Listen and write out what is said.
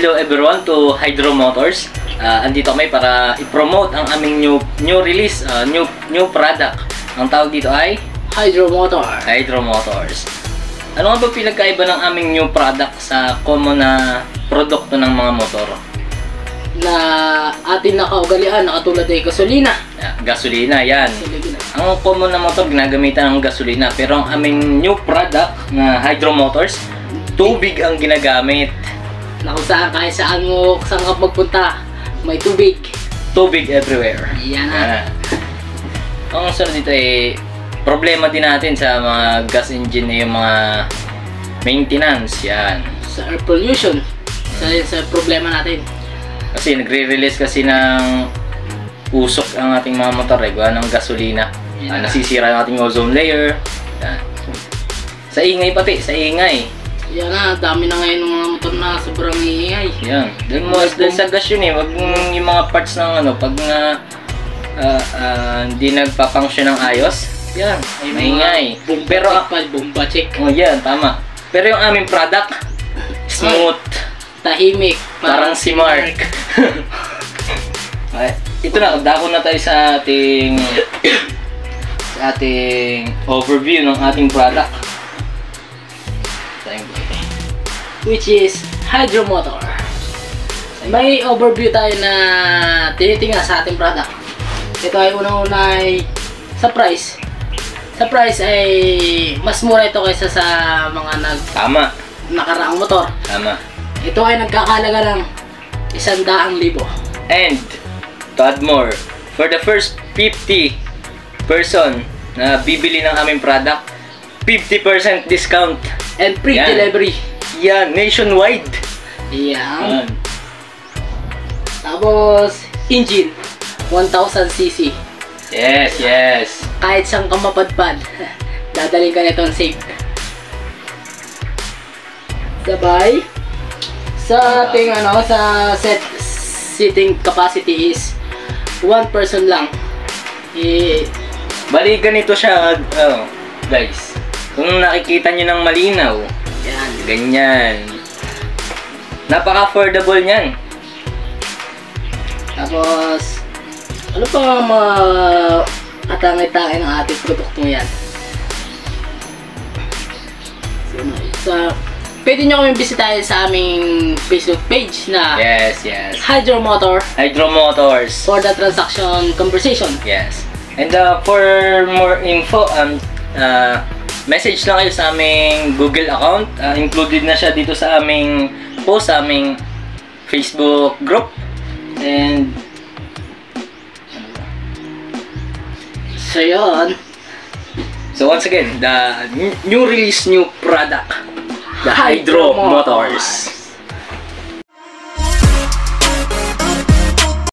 Hello everyone to Hydro Motors. Andito kami para i-promote ang aming new release, new product. Ang tawag dito ay Hydro Motors. Hydro Motors. Ano nga ba pinagkaiba ng aming new product sa common na produkto ng mga motor? Na atin nakaugalian, nakatulad ay gasolina. Gasolina, yan. Ang common na motor, ginagamitan ng gasolina. Pero ang aming new product na Hydro Motors, tubig ang ginagamit. Na kung saan, kahit saan ka magpunta, may tubig. Tubig everywhere. Yan na. Ang sunod dito ay problema din natin sa mga gas engine na yung mga maintenance. Yan. Sa air pollution. Sa problema natin. Kasi nagre-release kasi ng usok ang ating mga motor, gawa ng gasolina. Nasisira yung ating ozone layer. Yan. Sa ingay pati, sa ingay. Yan na, dami na ngayon ng mga motor na sobrang iingay. Yan. Dahil sa gas yun wag yung mga parts ng pag hindi nagpa-function ng ayos. Yan, ay maingay. Pero bomba check. Oh, yan, tama. Pero yung aming product, smooth. Tahimik. Parang si Mark. Okay. Ito na, dako na tayo sa ating overview ng ating product. Which is Hydro Motor. May overview tayo na tinitingnan sa ating product. Ito ay unang-una ay sa price. Sa price ay mas mura ito kaysa sa mga nakaraang motor. Tama. Ito ay nagkakalaga ng 100,000. And to add more, for the first 50 person na bibili ng aming product, 50% discount and free delivery. Yan, nationwide. Yan. Tapos, engine, 1000cc. Yes, yes. Kahit saan ka mapadpad, dadaling ka nitong safe. Sabay, sa ating sa seating capacity is 1 person lang. Bali, ganito siya, guys. Kung nakikita nyo ng malinaw, yan. Ganyan. Napaka-affordable niyan. Tapos, ano pa mga katangay-tangay ng ating produktong yan? Pwede nyo kami bisitahin sa aming Facebook page na Yes. Hydro Motor. Hydro Motors. For the transaction conversation. Yes. And for more info, message lang kayo sa aming Google account. Included na siya dito sa aming post, sa aming Facebook group. And so yun. So once again, the new release, new product, the Hydro Motors.